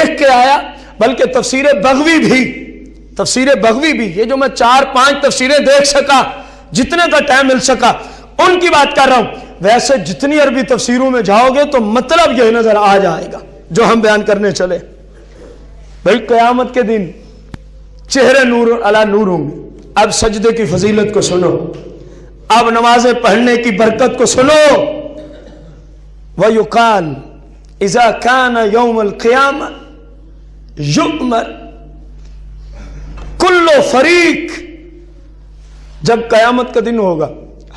دیکھ کے آیا، بلکہ تفسیر بغوی بھی، یہ جو میں 4-5 تفسیریں دیکھ سکا، جتنے کا ٹائم مل سکا ان کی بات کر رہا ہوں، ویسے جتنی عربی تفسیروں میں جاؤ گے تو مطلب یہی نظر آ جائے گا جو ہم بیان کرنے چلے۔ بھائی قیامت کے دن چہرے نور علی نور ہوں گے۔ اب سجدے کی فضیلت کو سنو، اب نمازیں پڑھنے کی برکت کو سنو۔ وَيُقَالُ إِذَا كَانَ يَوْمَ الْقِيَامَةِ يُؤْمَرُ كُلُّ فَرِيقٍ، جب قیامت کا دن ہوگا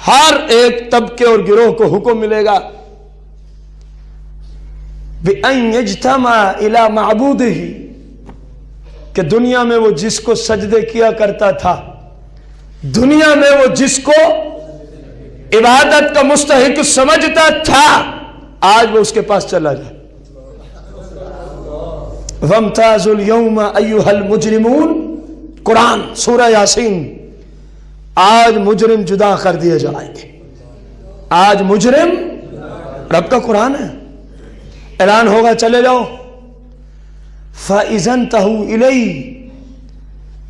ہر ایک طبقے اور گروہ کو حکم ملے گا بِأَن يَجْتَمَعَ إِلَى مَعْبُودِهِ، کہ دنیا میں وہ جس کو سجدے کیا کرتا تھا، دنیا میں وہ جس کو عبادت کا مستحق سمجھتا تھا، آج وہ اس کے پاس چلا جائے۔ وَامْتَازُوا الْيَوْمَ أَيُّهَا الْمُجْرِمُونَ، قرآن سورہ یاسین۔ آج مجرم جدا کر دیے جائیں گے، آج مجرم، رب کا قرآن ہے، اعلان ہوگا چلے جاؤ۔ فَإِذَا انْتَهُوا إِلَيْهِ،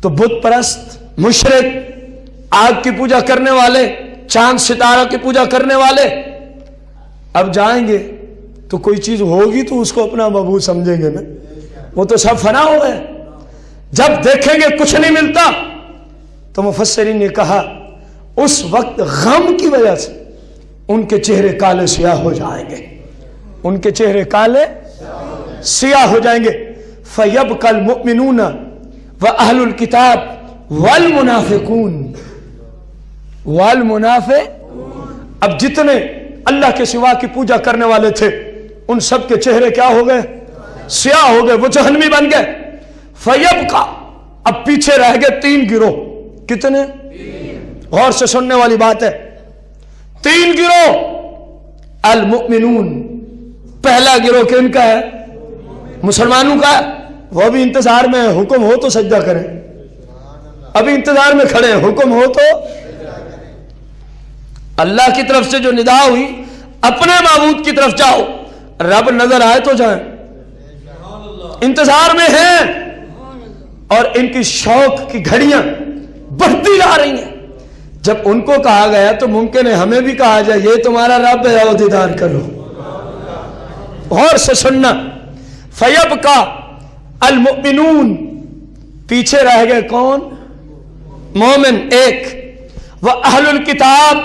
تو بت پرست، مشرک، آگ کی پوجا کرنے والے، چاند ستارہ کی پوجا کرنے والے اب جائیں گے تو کوئی چیز ہوگی تو اس کو اپنا معبود سمجھیں گے نا، وہ تو سب فنا ہو گئے۔ جب دیکھیں گے کچھ نہیں ملتا تو مفسرین نے کہا اس وقت غم کی وجہ سے ان کے چہرے کالے سیاہ ہو جائیں گے، ان کے چہرے کالے سیاہ ہو جائیں گے۔ فَيَبْقَى الْمُؤْمِنُونَ وَأَهْلُ الْكِتَابِ وَالْمُنَافِقُونَ، اب جتنے اللہ کے سوا کی پوجا کرنے والے تھے ان سب کے چہرے کیا ہو گئے؟ سیاہ ہو گئے، وہ جہنمی بن گئے۔ فَيَبْقَى، اب پیچھے رہ گئے 3 گروہ، کتنے؟ غور سے سننے والی بات ہے، 3 گروہ۔ المؤمنون، پہلا گروہ کن کا ہے؟ مسلمانوں کا ہے، وہ بھی انتظار میں ہے، حکم ہو تو سجدہ کریں، ابھی انتظار میں کھڑے ہیں، حکم ہو تو اللہ کی طرف سے جو ندا ہوئی اپنے معبود کی طرف جاؤ، رب نظر آئے تو جائیں، انتظار میں ہیں، اور ان کی شوق کی گھڑیاں بڑھتی جا رہی ہیں۔ جب ان کو کہا گیا تو ممکن ہے ہمیں بھی کہا جائے یہ تمہارا رب ہے، اور دیدار کرو۔ غور سے سننا، فَيَبْقَى الْمُؤْمِنُونَ، پیچھے رہ گئے کون؟ مومن ایک، وَأَهْلُ الْكِتَابِ،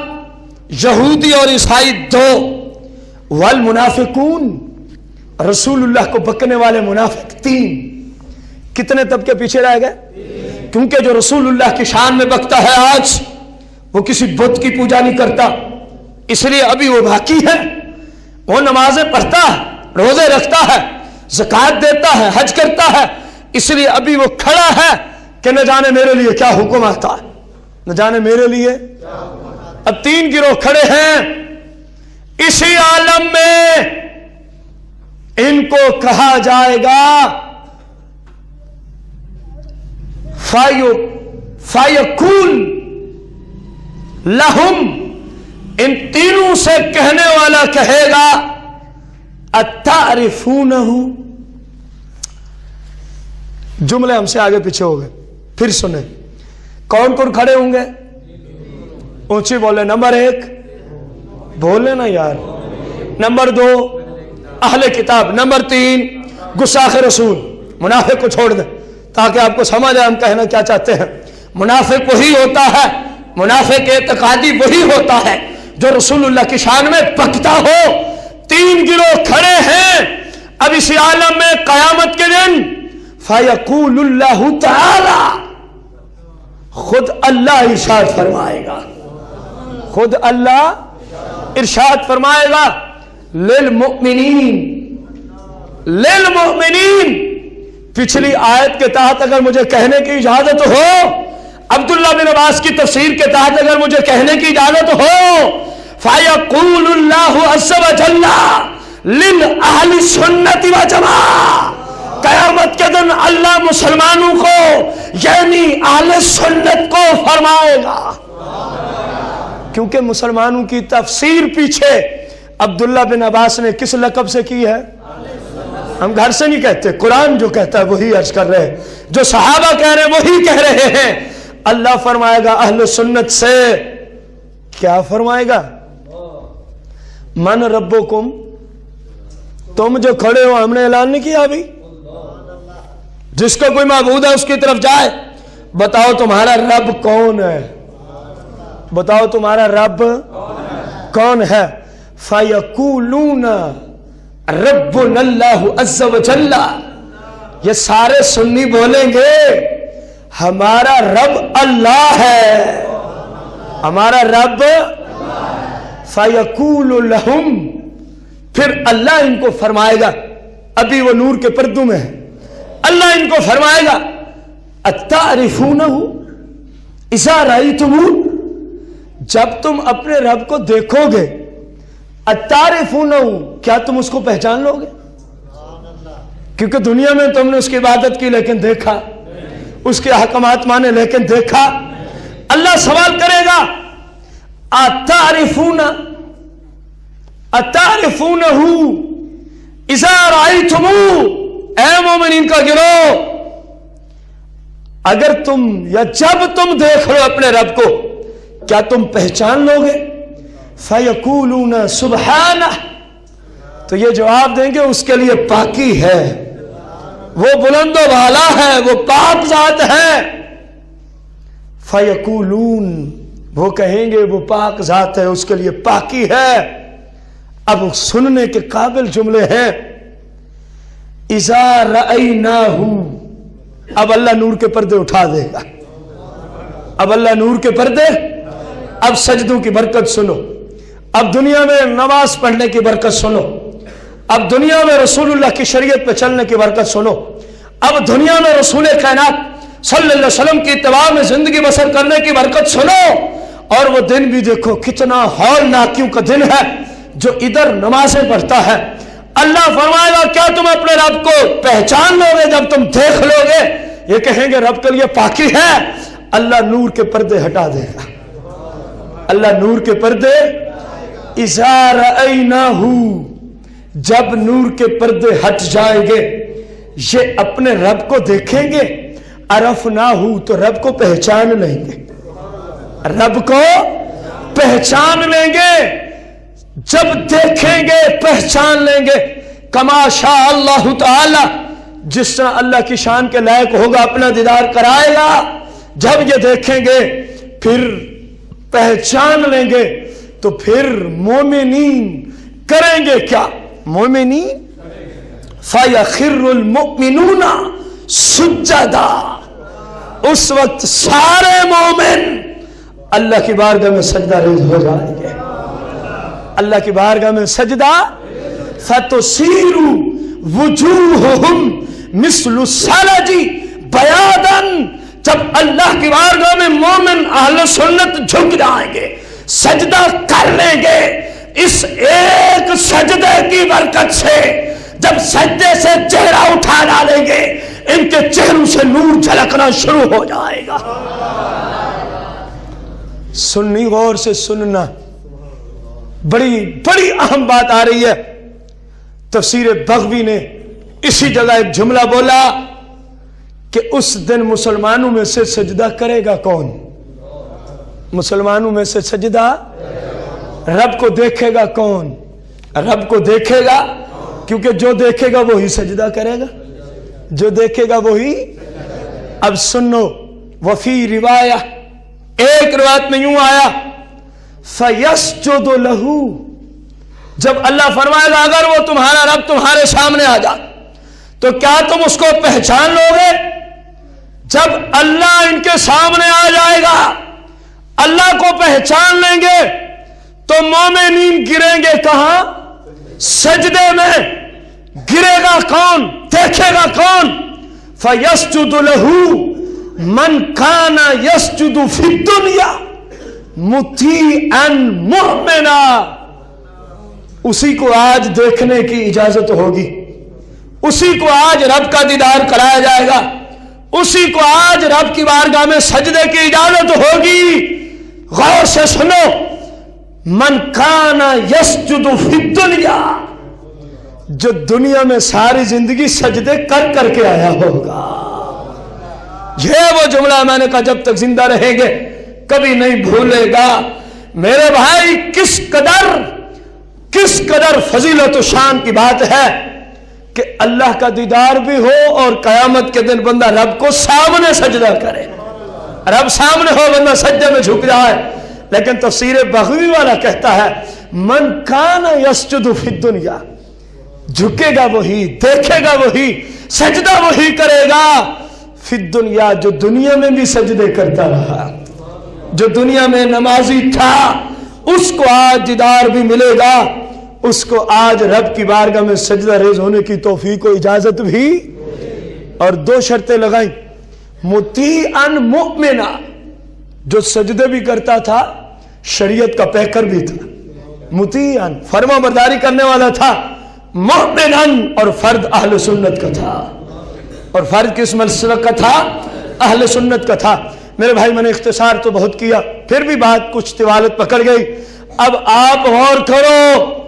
یہودی اور عیسائی 2، وَالْمُنَافِقُونَ، رسول اللہ کو بکنے والے منافق 3۔ کتنے طبقے پیچھے رہ گئے؟ کیونکہ جو رسول اللہ کی شان میں بکتا ہے آج وہ کسی بت کی پوجا نہیں کرتا، اس لیے ابھی وہ باقی ہے، وہ نمازیں پڑھتا ہے، روزے رکھتا ہے، زکوٰۃ دیتا ہے، حج کرتا ہے، اس لیے ابھی وہ کھڑا ہے کہ نہ جانے میرے لیے کیا حکم آتا ہے، نہ جانے میرے لیے۔ اب 3 گروہ کھڑے ہیں اسی عالم میں، ان کو کہا جائے گا فَيَقُولُ لَهُمْ، ان تینوں سے کہنے والا کہے گا أَتَعْرِفُونَهُ، جملے ہم سے آگے پیچھے ہو گئے، پھر سنیں کون کون کھڑے ہوں گے؟ اونچی بولے، نمبر 1 بولے نا یار، نمبر 2 اہل کتاب، نمبر 3 گستاخ رسول۔ منافق کو چھوڑ دیں تاکہ آپ کو سمجھ آئے ہم کہنا کیا چاہتے ہیں۔ منافق وہی ہوتا ہے، منافق اعتقادی وہی ہوتا ہے جو رسول اللہ کی شان میں بکتا ہو۔ 3 گروہ کھڑے ہیں اب اسی عالم میں قیامت کے دن۔ فَيَقُولُ اللَّهُ تَعَالَى، خود اللہ ارشاد فرمائے گا، خود اللہ ارشاد فرمائے گا، للمؤمنین، للمؤمنین۔ پچھلی آیت کے تحت اگر مجھے کہنے کی اجازت ہو، عبداللہ بن عباس کی تفسیر کے تحت اگر مجھے کہنے کی اجازت ہو، فَيَقُولُ اللَّهُ عَزَّ وَجَلَّ لِلْأَهْلِ السُّنَّةِ وَجَمَاعَةِ، قیامت کے دن اللہ مسلمانوں کو یعنی اہل سنت کو فرمائے گا، کیونکہ مسلمانوں کی تفسیر پیچھے عبداللہ بن عباس نے کس لقب سے کی ہے؟ हम घर से नहीं कहते, कुरान जो कहता है वही अर्ज कर रहे हैं, जो सहाबा कह रहे हैं वही कह रहे हैं। अल्लाह फरमाएगा अहले सुन्नत से, क्या फरमाएगा? मन रब्बुकुम, तुम जो खड़े हो हमने ऐलान नहीं किया अभी? जिसका कोई माबूद है उसकी तरफ जाए, बताओ तुम्हारा रब कौन है? बताओ तुम्हारा रब कौन है? फयकूलूना रब्बुनल्लाहु अज़्ज़ व जल्ला, ये सारे सुन्नी बोलेंगे हमारा रब अल्लाह है, हमारा रब। फयकूलु लहुम, फिर अल्लाह इनको फरमाएगा, अभी वो नूर के पर्दों में है, अल्लाह इनको फरमाएगा अतारिफूनहु इज़ा रअयतुमू, जब तुम अपने रब को देखोगे, अतारिफूनहु, क्या तुम उसको पहचान लोगे? क्योंकि दुनिया में तुमने उसकी इबादत की लेकिन देखा, उसके अहकामात माने लेकिन देखा। अल्लाह सवाल करेगा अतारिफूना अतारिफूनहु इज़ा रअयतुमू, ऐ मोमिनीन का गिरोह, अगर तुम या जब तुम देख लो अपने रब को, क्या तुम पहचान लोगे? फयकूलूना सुब्हानह, तो ये जवाब देंगे उसके लिए पाकी है, वो बुलंदो वाला है, वो पाक जात है। फयकूलून, वो कहेंगे वो पाक जात है, उसके लिए पाकी है। अब सुनने के काबिल जुमले हैं। इज़ा रअयनाहु, अब अल्लाह नूर के पर्दे उठा देगा, अब अल्लाह नूर के पर्दे, अब सजदों की बरकत सुनो, अब दुनिया में नमाज पढ़ने की बरकत सुनो, अब दुनिया में रसूलुल्लाह की शरीयत पे चलने की बरकत सुनो, अब दुनिया में रसूल कायनात सल्लल्लाहु अलैहि वसल्लम की इत्तिबा में जिंदगी बसर करने की बरकत सुनो। और वो दिन भी देखो कितना हौलनाकियों का दिन है जो इधर नमाजें पढ़ता है। अल्लाह फरमाएगा क्या तुम अपने रब को पहचान लोगे जब तुम देख लोगे? ये कहेंगे रब के लिए पाकी है। अल्लाह नूर के पर्दे हटा देगा, अल्लाह नूर के पर्दे, इज़ा रअयनाहु, जब नूर के पर्दे हट जाएंगे, ये अपने रब को देखेंगे, अरफनाहु, तो रब को पहचान लेंगे, रब को पहचान लेंगे। जब देखेंगे पहचान लेंगे, कमा शा अल्लाह ताला, जिस तरह अल्लाह की शान के लायक होगा अपना दीदार कराएगा। जब ये देखेंगे फिर पहचान लेंगे, तो फिर मोमिनीन करेंगे क्या? मोमिनीन फयखिरुल मुमिनूना सुज्जदा, उस वक्त सारे मोमिन अल्लाह की बारगाह में सजदा रेज़ हो जाएंगे, अल्लाह की बारगाह में सजदा। फतुसीरु वुजूहुहुम मिस्लु सलजी बयादन, जब अल्लाह की बारगाह में मोमिन अहले सुन्नत झुक जाएंगे, सजदा कर लेंगे। इस एक सजदे की बरकत से जब सजदे से चेहरा उठा डालेंगे, इनके चेहरों से नूर झलकना शुरू हो जाएगा। सुन्नी गौर से सुनना, बड़ी बड़ी अहम बात आ रही है। तफसीर बग़वी ने इसी जगह एक जुमला बोला कि उस दिन मुसलमानों में से सजदा करेगा कौन? मुसलमानों में से सजदा रब को देखेगा कौन? रब को देखेगा, क्योंकि जो देखेगा वही सजदा करेगा, जो देखेगा वही। अब सुनो, वफी रिवाया, एक रिवायत में यूं आया, फयस्जुदु लहू, जब अल्लाह फरमाएगा अगर वो तुम्हारा रब तुम्हारे सामने आ जा तो क्या तुम उसको पहचान लोगे? जब अल्लाह इनके सामने आ जाएगा, अल्लाह को पहचान लेंगे, तो मोमिनीन गिरेंगे कहां? सजदे में। गिरेगा कौन? देखेगा कौन? फयस्जुदु लहू मन काना यस्जुदु फी दुनिया मुतीअन मुमिना, उसी को आज देखने की इजाजत होगी, उसी को आज रब का दीदार कराया जाएगा, उसी को आज रब की बारगाह में सजदे की इजाजत होगी। गौर से सुनो, मन काना यस्जुदु फी दुनिया, जो दुनिया में सारी जिंदगी सजदे कर करके आया होगा। ये वो जुमला मैंने कहा जब तक जिंदा रहेंगे कभी नहीं भूलेगा। मेरे भाई किस कदर फजीलत और शान की बात है कि अल्लाह का दीदार भी हो और कयामत के दिन बंदा रब को सामने सजदा करे, रब सामने हो, बंदा सजदे में झुक जाए। लेकिन तफसीर बग़वी वाला कहता है मन कान यस्जुदु फिद दुनिया, झुकेगा वही, देखेगा वही, सजदा वही करेगा फिद दुनिया, जो दुनिया में भी सजदे करता रहा, जो दुनिया में नमाजी था, उसको आज दीदार भी मिलेगा, उसको आज रब की बारगाह में सजदा रेज होने की तौफीक को इजाजत भी। और दो शर्तें लगाई, मुतीअन मुमिना, जो सजदे भी करता था, शरीयत का पैकर भी था, मुतीअन फर्मा बरदारी करने वाला था, मुमिनन और फर्द अहले सुन्नत का था। और फर्द किस मसलक का था? अहले सुन्नत का था। मेरे भाई मैंने इख्तिसार तो बहुत किया, फिर भी बात कुछ तिवालत पकड़ गई। अब आप गौर करो,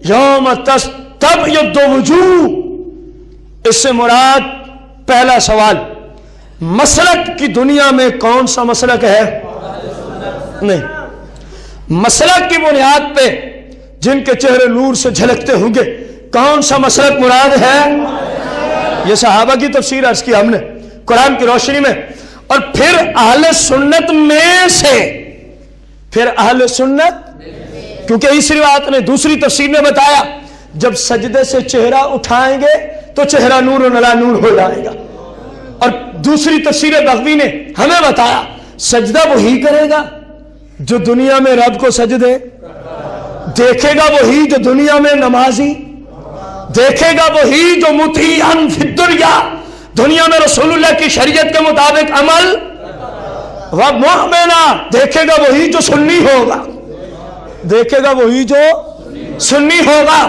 यौम तब वजूह, इससे मुराद पहला सवाल, मसलक की दुनिया में कौन सा मसलक है? नहीं, मसलक की बुनियाद पे जिनके चेहरे नूर से झलकते होंगे, कौन सा मसलक मुराद है? ये सहाबा की तफसीर अर्ज की हमने कुरान की रोशनी में। और फिर अहले सुन्नत में से, फिर अहले सुन्नत, क्योंकि इस रिवायत ने दूसरी तफसीर में बताया जब सजदे से चेहरा उठाएंगे तो चेहरा नूर नला नूर हो जाएगा। और दूसरी तफसीर बग़वी ने हमें बताया सजदा वही करेगा जो दुनिया में रब को सजदे, देखेगा वही जो दुनिया में नमाजी, देखेगा वही जो मुतीअन फिद दुनिया, दुनिया में रसूलुल्लाह की शरीयत के मुताबिक अमल, व मुमिना, देखेगा वही जो सुन्नी होगा, देखेगा वही जो सुन्नी होगा।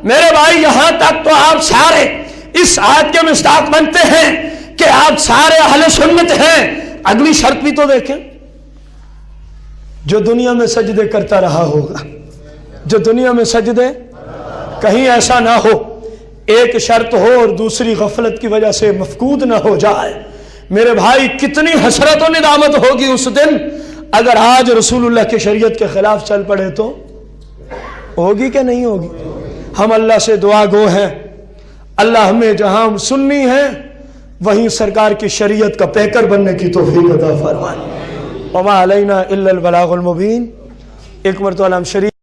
मेरे भाई यहां तक तो आप सारे इस आयत के मिस्ताक बनते हैं कि आप सारे अहले सुन्नत हैं। अगली शर्त भी तो देखें, जो दुनिया में सजदे करता रहा होगा, जो दुनिया में सजदे, कहीं ऐसा ना हो एक शर्त हो और दूसरी गफलत की वजह से मफकूद ना हो जाए। मेरे भाई कितनी हसरत और निदामत होगी उस दिन अगर आज रसूलुल्लाह की शरीयत के खिलाफ चल पड़े, तो होगी कि नहीं होगी? हम अल्लाह से दुआ गो हैं, अल्लाह हमें जहां हम सुन्नी हैं वहीं सरकार की शरीयत का पैकर बनने की तौफीक अता फरमाए। वमा अलैना इल्लल बलागुल मुबीन। एक मरतबा हम शरीयत